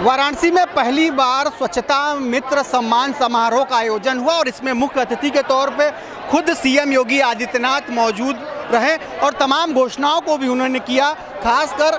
वाराणसी में पहली बार स्वच्छता मित्र सम्मान समारोह का आयोजन हुआ और इसमें मुख्य अतिथि के तौर पे खुद सीएम योगी आदित्यनाथ मौजूद रहे और तमाम घोषणाओं को भी उन्होंने किया। खासकर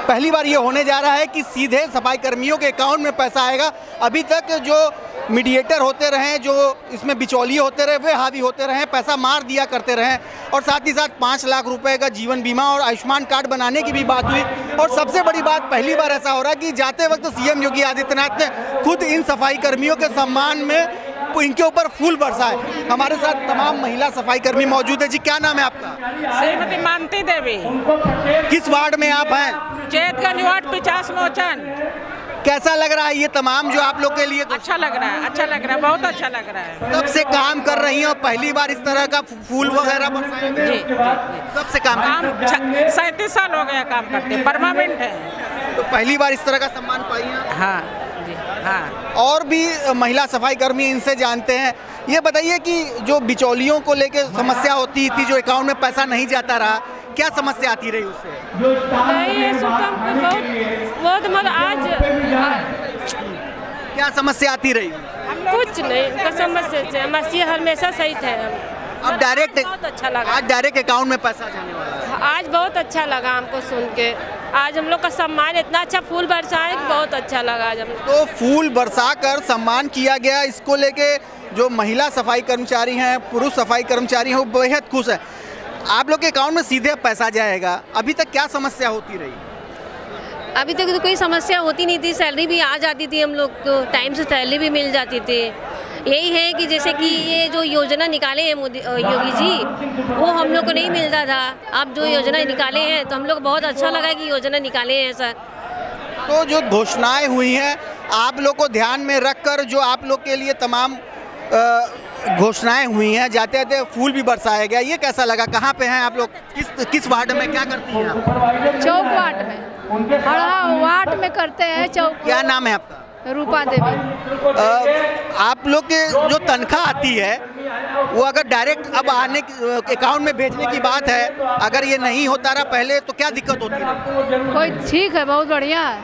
पहली बार ये होने जा रहा है कि सीधे सफाई कर्मियों के अकाउंट में पैसा आएगा। अभी तक जो मीडिएटर होते रहे, जो इसमें बिचौलिए होते रहे, वे हावी होते रहे, पैसा मार दिया करते रहे और साथ ही साथ 5 लाख रुपए का जीवन बीमा और आयुष्मान कार्ड बनाने की भी बात हुई। और सबसे बड़ी बात, पहली बार ऐसा हो रहा है कि जाते वक्त सीएम योगी आदित्यनाथ ने खुद इन सफाई कर्मियों के सम्मान में इनके ऊपर फूल बरसाए। हमारे साथ तमाम महिला सफाई कर्मी मौजूद है। जी, क्या नाम है आपका? श्रीमती मानती देवी। किस वार्ड में आप हैं? चैतगंज वार्ड 50 मोचन। कैसा लग रहा है ये तमाम जो आप लोग के लिए? अच्छा लग रहा है, अच्छा लग रहा है, बहुत अच्छा लग रहा है। कब से काम कर रही हैं और पहली बार इस तरह का फूल वगैरह बरसाए? जी, कब से काम 37 साल हो गया काम करते, परमानेंट है। तो पहली बार इस तरह का सम्मान पाई हैं? हाँ जी, हाँ। और भी महिला सफाई कर्मी इनसे जानते हैं। ये बताइए कि जो बिचौलियों को लेकर समस्या होती थी, जो अकाउंट में पैसा नहीं जाता रहा, क्या समस्या आती रही उससे? बहुत मतलब आज क्या समस्या आती रही? कुछ नहीं, समस्या हमेशा सही थे। अब डायरेक्ट बहुत अच्छा लगा। आज डायरेक्ट अकाउंट में पैसा जाने वाला है। आज बहुत अच्छा लगा हमको सुन के। आज हम लोग का सम्मान इतना अच्छा फूल बरसाए, बहुत अच्छा लगा आज हम। तो फूल बरसा कर सम्मान किया गया, इसको लेके जो महिला सफाई कर्मचारी हैं, पुरुष सफाई कर्मचारी हैं, वो बेहद खुश है। आप लोग के अकाउंट में सीधे पैसा जाएगा। अभी तक क्या समस्या होती रही? अभी तक तो कोई समस्या होती नहीं थी, सैलरी भी आ जाती थी, हम लोग को टाइम से सैलरी भी मिल जाती थी। यही है कि जैसे कि ये जो योजना निकाले हैं मोदी योगी जी, वो हम लोग को नहीं मिलता था। अब जो योजना निकाले हैं तो हम लोग बहुत अच्छा लगा कि योजना निकाले हैं सर। तो जो घोषणाएं हुई हैं, आप लोग को ध्यान में रखकर जो आप लोग के लिए तमाम घोषणाएं हुई हैं, जाते जाते फूल भी बरसाया गया, ये कैसा लगा? कहाँ पे हैं आप लोग? किस वार्ड में क्या करती हैं आप? चौक वार्ड में, वार्ड में करते हैं चौक। क्या नाम है आपका? रूपा देवी। आप लोग के जो तनख्वाह आती है वो अगर डायरेक्ट अब आने अकाउंट में भेजने की बात है, अगर ये नहीं होता रहा पहले तो क्या दिक्कत होती है? कोई ठीक है, बहुत बढ़िया है,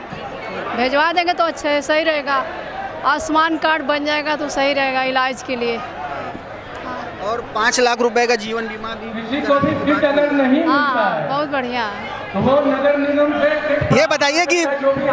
भेजवा देंगे तो अच्छा सही रहेगा। आयुष्मान कार्ड बन जाएगा तो सही रहेगा इलाज के लिए। और 5 लाख रुपए का जीवन बीमा भी। हाँ, बहुत बढ़िया है। ये बताइए कि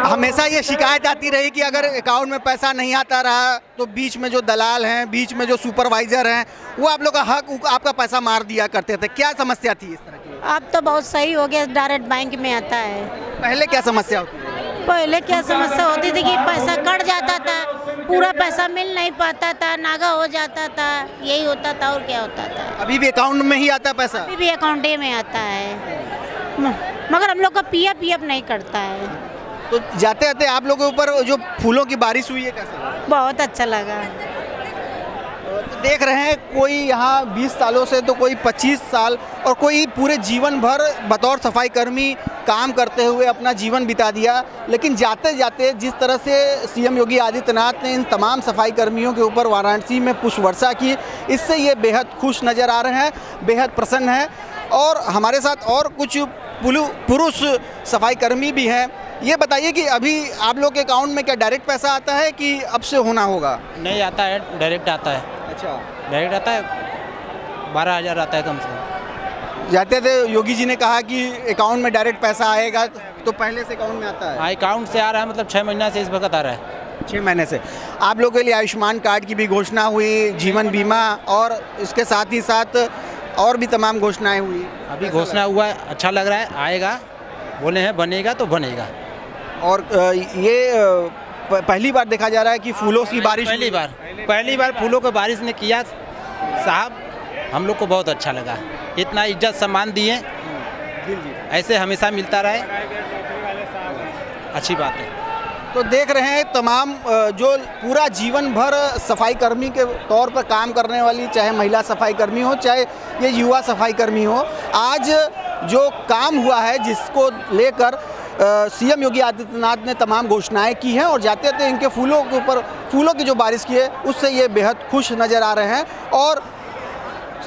हमेशा ये शिकायत आती रही कि अगर अकाउंट में पैसा नहीं आता रहा तो बीच में जो दलाल हैं, बीच में जो सुपरवाइजर हैं, वो आप लोग का हक, आपका पैसा मार दिया करते थे। क्या समस्या थी इस तरह की? अब तो बहुत सही हो गया, डायरेक्ट बैंक में आता है। पहले क्या समस्या होती थी? पहले क्या समस्या होती थी कि पैसा कट जाता था, पूरा पैसा मिल नहीं पाता था, नागा हो जाता था, यही होता था। और क्या होता था? अभी भी अकाउंट में ही आता है पैसा? अभी भी अकाउंट में आता है, मगर हम लोग का पीएफ नहीं करता है। तो जाते जाते आप लोगों के ऊपर जो फूलों की बारिश हुई है, कैसा? बहुत अच्छा लगा। तो देख रहे हैं, कोई यहाँ 20 सालों से तो कोई 25 साल और कोई पूरे जीवन भर बतौर सफाई कर्मी काम करते हुए अपना जीवन बिता दिया। लेकिन जाते जाते जिस तरह से सीएम योगी आदित्यनाथ ने इन तमाम सफाई कर्मियों के ऊपर वाराणसी में पुष्प वर्षा की, इससे ये बेहद खुश नज़र आ रहे हैं, बेहद प्रसन्न हैं। और हमारे साथ और कुछ पुरुष सफाई कर्मी भी हैं। ये बताइए कि अभी आप लोग के अकाउंट में क्या डायरेक्ट पैसा आता है कि अब से होना होगा? नहीं आता है, डायरेक्ट आता है। अच्छा, डायरेक्ट आता है, 12,000 आता है कम से कम। जाते थे योगी जी ने कहा कि अकाउंट में डायरेक्ट पैसा आएगा, तो पहले से अकाउंट में आता है? हाँ, अकाउंट से आ रहा है, मतलब 6 महीना से इस वक्त आ रहा है। 6 महीने से। आप लोगों के लिए आयुष्मान कार्ड की भी घोषणा हुई, जीवन बीमा, और इसके साथ ही साथ और भी तमाम घोषणाएं हुई। अभी घोषणा हुआ है, अच्छा लग रहा है, आएगा, बोले हैं बनेगा तो बनेगा। और ये पहली बार देखा जा रहा है कि फूलों की बारिश। पहली बार फूलों की बारिश ने किया साहब, हम लोग को बहुत अच्छा लगा। इतना इज्जत सम्मान दिए, ऐसे हमेशा मिलता रहे, अच्छी बात है। तो देख रहे हैं तमाम जो पूरा जीवन भर सफाई कर्मी के तौर पर काम करने वाली, चाहे महिला सफाई कर्मी हो, चाहे ये युवा सफाई कर्मी हो, आज जो काम हुआ है जिसको लेकर सीएम योगी आदित्यनाथ ने तमाम घोषणाएं की हैं और जाते जाते इनके फूलों के ऊपर फूलों की जो बारिश की है उससे ये बेहद खुश नज़र आ रहे हैं और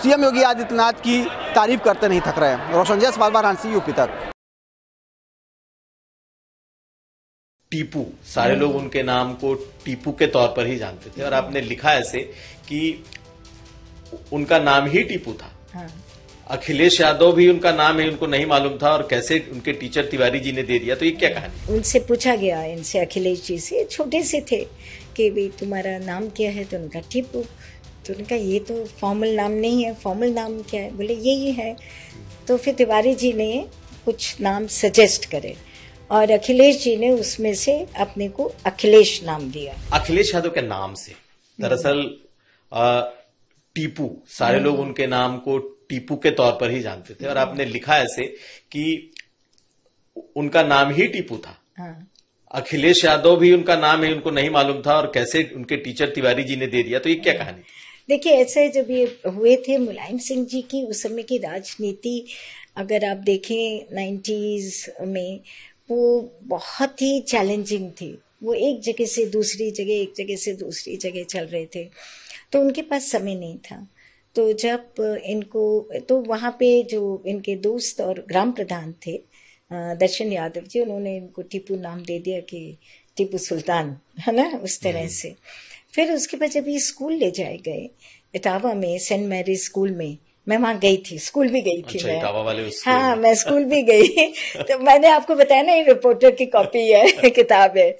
सीएम योगी आदित्यनाथ की तारीफ करते नहीं थक रहे हैं। रोशन जायसवाल, वाराणसी, यूपी तक। टीपू, सारे लोग उनके नाम को टीपू के तौर पर ही जानते थे और आपने लिखा ऐसे कि उनका नाम ही टीपू था। हाँ। अखिलेश यादव भी उनका नाम है, उनको नहीं मालूम था और कैसे उनके टीचर तिवारी जी ने दे दिया, तो ये क्या कहानी? उनसे पूछा गया, इनसे अखिलेश जी से, छोटे से थे, कि भाई तुम्हारा नाम क्या है? तो उनका टीपू। तो उनका ये तो फॉर्मल नाम नहीं है, फॉर्मल नाम क्या है? बोले यही है। तो फिर तिवारी जी ने कुछ नाम सजेस्ट करे और अखिलेश जी ने उसमें से अपने को अखिलेश नाम दिया। अखिलेश यादव के नाम से दरअसल टीपू, सारे लोग उनके नाम को टीपू के तौर पर ही जानते थे और आपने लिखा ऐसे कि उनका नाम ही टीपू था। हाँ। अखिलेश यादव भी उनका नाम है, उनको नहीं मालूम था और कैसे उनके टीचर तिवारी जी ने दे दिया, तो ये क्या कहानी? देखिए, ऐसे जब ये हुए थे मुलायम सिंह जी की उस समय की राजनीति, अगर आप देखें 90s में, वो बहुत ही चैलेंजिंग थी। वो एक जगह से दूसरी जगह, एक जगह से दूसरी जगह चल रहे थे, तो उनके पास समय नहीं था। तो जब इनको, तो वहाँ पे जो इनके दोस्त और ग्राम प्रधान थे दर्शन यादव जी, उन्होंने इनको टीपू नाम दे दिया कि टीपू सुल्तान, है ना, उस तरह से। फिर उसके बाद जब ये स्कूल ले जाए गए इटावा में, सेंट मैरी स्कूल में, मैं वहाँ गई थी, स्कूल भी गई थी। अच्छा, इटावा वाले स्कूल? हाँ, मैं स्कूल भी गई। तो मैंने आपको बताया ना, ये रिपोर्टर की कॉपी है, किताब है।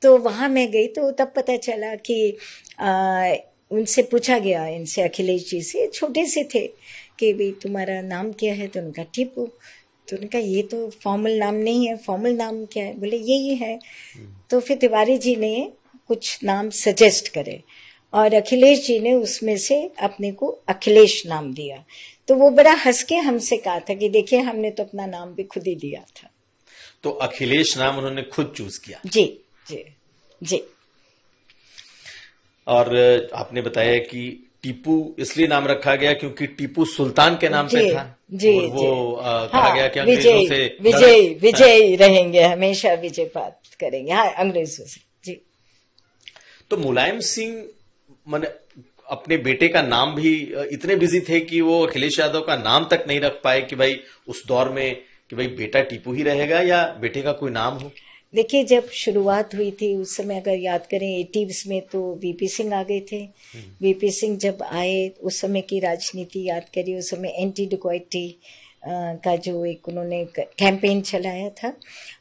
तो वहाँ मैं गई तो तब पता चला कि उनसे पूछा गया, इनसे अखिलेश जी से, छोटे से थे, कि भाई तुम्हारा नाम क्या है? तो उनका टीपू। तो उनका ये तो फॉर्मल नाम नहीं है, फॉर्मल नाम क्या है? बोले यही है। तो फिर तिवारी जी ने कुछ नाम सजेस्ट करे और अखिलेश जी ने उसमें से अपने को अखिलेश नाम दिया। तो वो बड़ा हंस के हमसे कहा था कि देखिए, हमने तो अपना नाम भी खुद ही दिया था। तो अखिलेश नाम उन्होंने खुद चूज किया? जी जी जी। और आपने बताया कि टीपू इसलिए नाम रखा गया क्योंकि टीपू सुल्तान के नाम पे था। जी, और वो कहा गया कि विजय, अंग्रेजों से विजय रहेंगे, हमेशा विजय प्राप्त करेंगे, हाँ, अंग्रेजों से। जी। तो मुलायम सिंह माने अपने बेटे का नाम भी इतने बिजी थे कि वो अखिलेश यादव का नाम तक नहीं रख पाए कि भाई उस दौर में कि भाई बेटा टीपू ही रहेगा या बेटे का कोई नाम हो। देखिए, जब शुरुआत हुई थी उस समय, अगर याद करें 80s में, तो वीपी सिंह आ गए थे। वीपी सिंह जब आए, उस समय की राजनीति याद करिए, उस समय एंटी डिकॉइटी का जो एक उन्होंने कैंपेन चलाया था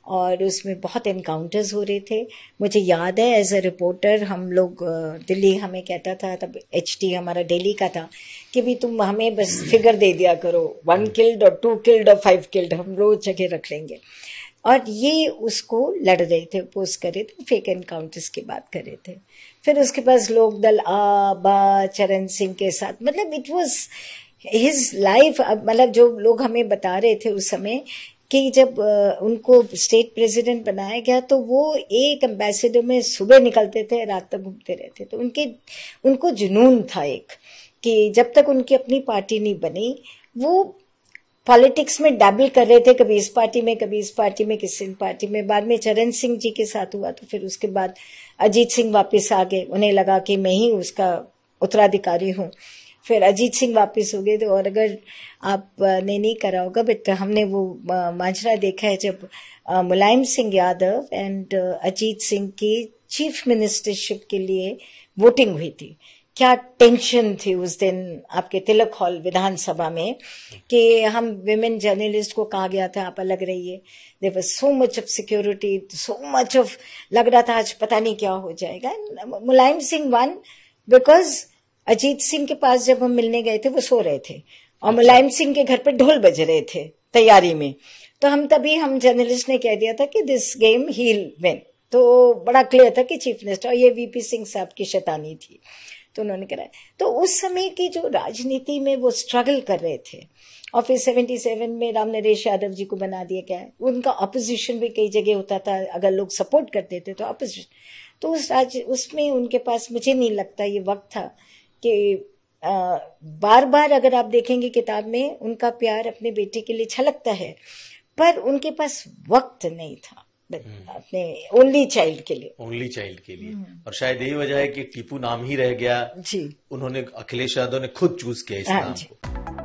और उसमें बहुत एनकाउंटर्स हो रहे थे। मुझे याद है, एज अ रिपोर्टर हम लोग दिल्ली, हमें कहता था तब HT हमारा दिल्ली का था कि भी तुम हमें बस फिगर दे दिया करो, 1 किल्ड और 2 किल्ड और 5 किल्ड, हम रोज जगह रख लेंगे। और ये उसको लड़ रहे थे, अपोज कर रहे थे, फेक एनकाउंटर्स की बात कर रहे थे। फिर उसके पास लोक दल बा चरण सिंह के साथ, मतलब इट वाज हिज लाइफ। मतलब जो लोग हमें बता रहे थे उस समय कि जब उनको स्टेट प्रेसिडेंट बनाया गया तो वो एक एम्बेसडर में सुबह निकलते थे, रात तक घूमते रहते थे। उनको जुनून था एक, कि जब तक उनकी अपनी पार्टी नहीं बनी, वो पॉलिटिक्स में डैबल कर रहे थे, कभी इस पार्टी में, कभी इस पार्टी में, किसी पार्टी में। बाद में चरण सिंह जी के साथ हुआ तो फिर उसके बाद अजीत सिंह वापस आ गए, उन्हें लगा कि मैं ही उसका उत्तराधिकारी हूँ। फिर अजीत सिंह वापस हो गए। तो और अगर आपने नहीं करा होगा, बट हमने वो माजरा देखा है जब मुलायम सिंह यादव एंड अजीत सिंह की चीफ मिनिस्टरशिप के लिए वोटिंग हुई थी। क्या टेंशन थी उस दिन आपके तिलक हॉल विधानसभा में, कि हम विमेन जर्नलिस्ट को कहा गया था आप अलग रहिए। There was so much of security, so much of, लग रहा था आज पता नहीं क्या हो जाएगा। मुलायम सिंह वन बिकॉज अजीत सिंह के पास जब हम मिलने गए थे वो सो रहे थे और मुलायम सिंह के घर पे ढोल बज रहे थे तैयारी में। तो हम जर्नलिस्ट ने कह दिया था कि this game he will win. तो बड़ा क्लियर था कि चीफ मिनिस्टर, और ये वीपी सिंह साहब की शैतानी थी, तो उन्होंने कराया। तो उस समय की जो राजनीति में वो स्ट्रगल कर रहे थे। और फिर 77 में राम नरेश यादव जी को बना दिया गया। उनका अपोजिशन भी कई जगह होता था, अगर लोग सपोर्ट करते थे तो अपोजिशन। तो उसमें उनके पास, मुझे नहीं लगता ये वक्त था कि बार बार अगर आप देखेंगे किताब में, उनका प्यार अपने बेटे के लिए छलकता है, पर उनके पास वक्त नहीं था अपने ओनली चाइल्ड के लिए। और शायद यही वजह है कि टीपू नाम ही रह गया। जी, उन्होंने, अखिलेश यादव ने खुद चूज किया इस नाम को।